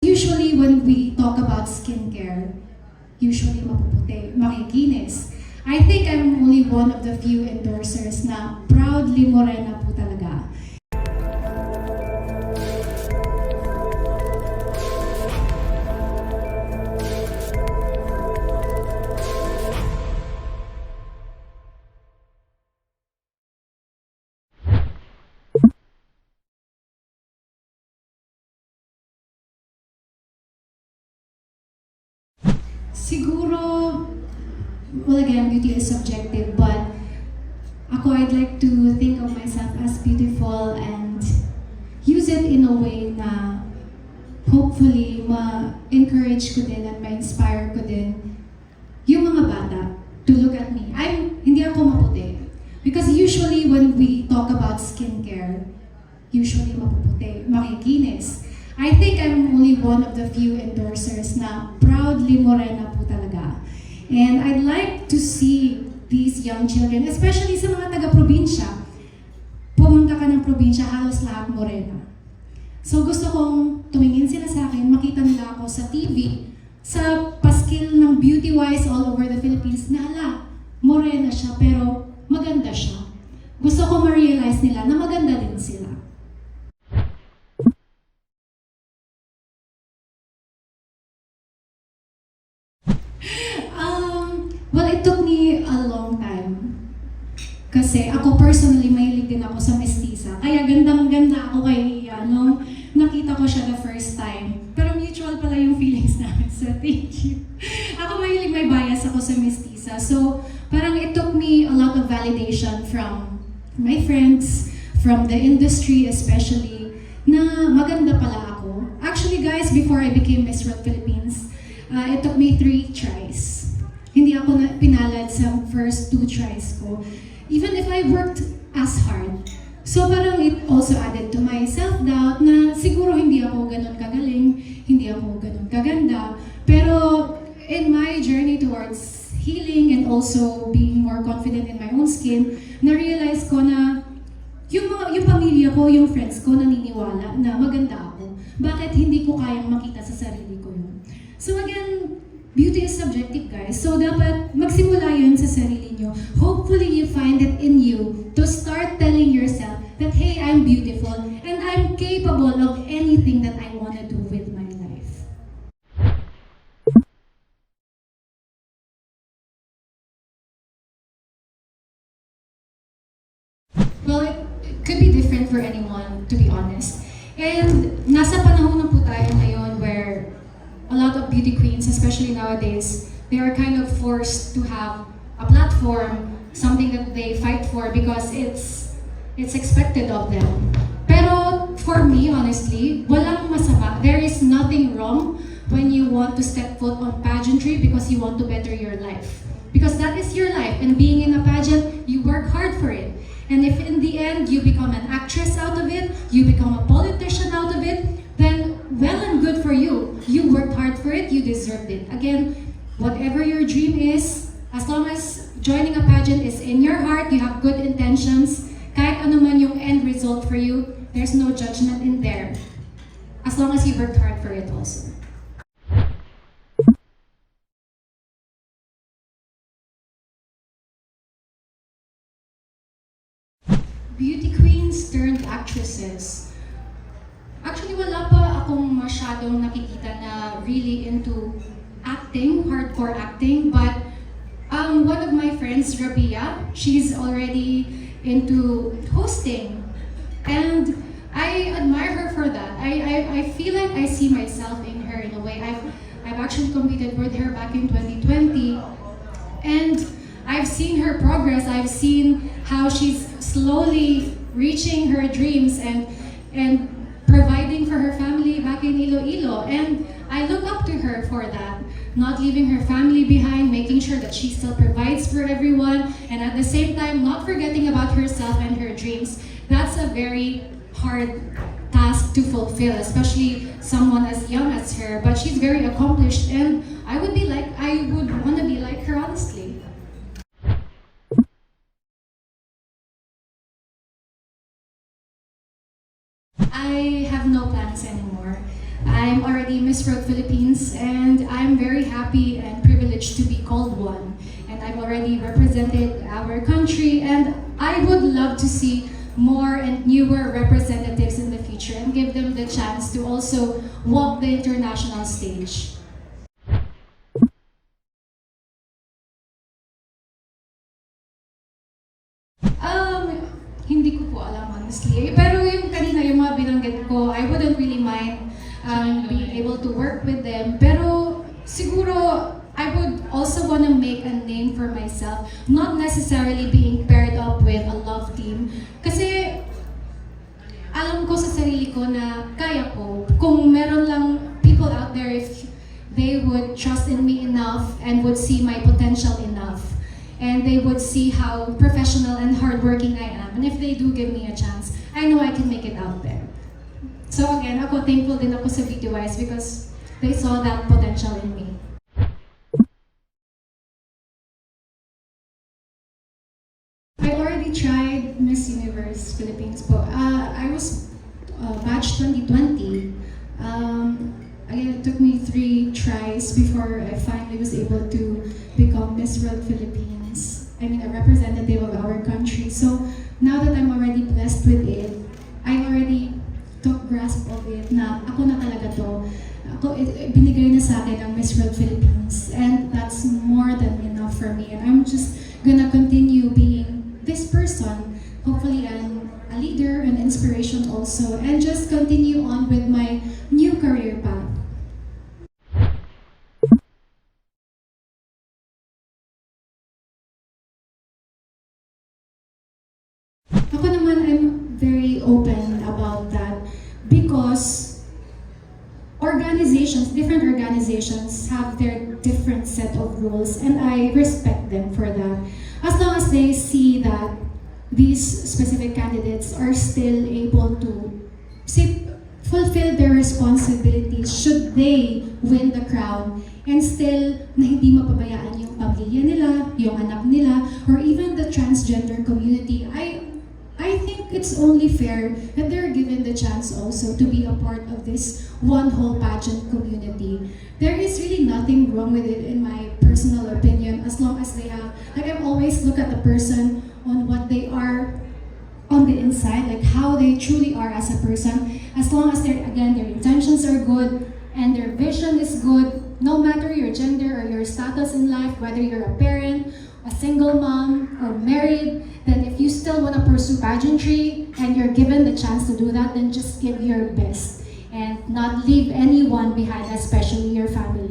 Usually when we talk about skincare, usually mapuputi, makikinis. I think I'm only one of the few endorsers na proudly Morena po talaga. Siguro, well again, beauty is subjective, but I'd like to think of myself as beautiful and use it in a way na hopefully ma-encourage ko din at ma-inspire ko din yung mga bata to look at me. Hindi ako maputi. Because usually when we talk about skincare, usually mapuputi, makikinis. I think I'm only one of the few endorsers na proudly Morena po talaga. And I'd like to see these young children, especially sa mga taga-probinsya, pumunta ka ng probinsya, halos lahat Morena. So gusto kong tumingin sila sa akin, makita nila ako sa TV, sa paskil ng beauty-wise all over the Philippines, na hala, Morena siya, pero maganda siya. Gusto ko ma-realize nila na maganda din sila. Well, it took me a long time. Kasi ako personally, mahilig din ako sa mestiza. Kaya gandang-ganda ako kay Iya nung nakita ko siya the first time. Pero mutual pala yung feelings namin, so thank you. Ako mahilig, may bias ako sa mestiza. So parang it took me a lot of validation from my friends, from the industry especially, na maganda pala ako. Actually guys, before I became Miss World Philippines, it took me 3 tries. Hindi ako pinalad sa first 2 tries ko. Even if I worked as hard. So parang it also added to my self-doubt na siguro hindi ako ganun kagaling, hindi ako ganun kaganda. Pero in my journey towards healing and also being more confident in my own skin, na-realize ko na yung pamilya ko, yung friends ko, naniniwala na maganda ako. Bakit hindi ko kayang makita sa sarili ko yun? So again, beauty is subjective, guys. So dapat magsimula yun sa sarili nyo. Hopefully you find it in you to start telling yourself that, hey, I'm beautiful and I'm capable of anything that I want to do with my life. Well, it could be different for anyone, to be honest. And nasa panahon na po tayo ngayon where a lot of beauty queens, especially nowadays, they are kind of forced to have a platform, something that they fight for because it's expected of them. Pero for me, honestly, walang masama. There is nothing wrong when you want to step foot on pageantry because you want to better your life. Because that is your life, and being in a pageant, you work hard for it. And if in the end you become an actress out of it, you become a politician out of it, then well and good for you. You worked hard for it, you deserved it. Again, whatever your dream is, as long as joining a pageant is in your heart, you have good intentions, kahit ano man yung end result for you, there's no judgment in there. As long as you worked hard for it also. Beauty queens turned actresses. Actually, wala pa akong masyadong nakikita na really into acting, hardcore acting, but one of my friends, Rabia, she's already into hosting. And I admire her for that. I feel like I see myself in her in a way. I've actually competed with her back in 2020. And I've seen her progress. I've seen how she's slowly reaching her dreams and providing for her family back in Iloilo. And I look up to her for that. Not leaving her family behind, making sure that she still provides for everyone, and at the same time, not forgetting about herself and her dreams. That's a very hard task to fulfill, especially someone as young as her. But she's very accomplished, and I would want to be like her, honestly. I have no plans anymore. I'm already already Miss World Philippines, and I'm very happy and privileged to be called one. And I've already represented our country, and I would love to see more and newer representatives in the future and give them the chance to also walk the international stage. Hindi ko po alam honestly. Pero yung kanina, yung mga binanggit ko, I wouldn't really mind being able to work with them. Pero siguro, I would also want to make a name for myself, not necessarily being paired up with a love team. Kasi alam ko sa sarili ko na kaya ko. Kung meron lang people out there, if they would trust in me enough and would see my potential enough, and they would see how professional and hardworking I am. And if they do give me a chance, I know I can make it out there. So again, ako thankful din ako sa VTYs because they saw that potential in me. I already tried Miss Universe Philippines po. I was batch 2020. Again, it took me 3 tries before I finally was able to become Miss World Philippines. I mean, a representative of our country. So now that I'm already blessed with it, I already took grasp of it na ako na talaga to. Binigay na sa akin ang Miss World Philippines. And that's more than enough for me. And I'm just gonna continue being this person. Hopefully I'm a leader, an inspiration also. And just continue on with my new career path. Ako naman, I'm very open about that because different organizations have their different set of rules and I respect them for that. As long as they see that these specific candidates are still able to fulfill their responsibilities should they win the crown and still na hindi mapabayaan yung pamilya nila, yung anak nila, or even the transgender community. I think it's only fair that they're given the chance also to be a part of this one whole pageant community. There is really nothing wrong with it in my personal opinion as long as they have, like I've always looked at the person on what they are on the inside, like how they truly are as a person. As long as their intentions are good and their vision is good, no matter your gender or your status in life, whether you're a parent, a single mom, or married, then if you still want to pursue pageantry and you're given the chance to do that, then just give your best and not leave anyone behind, especially your family.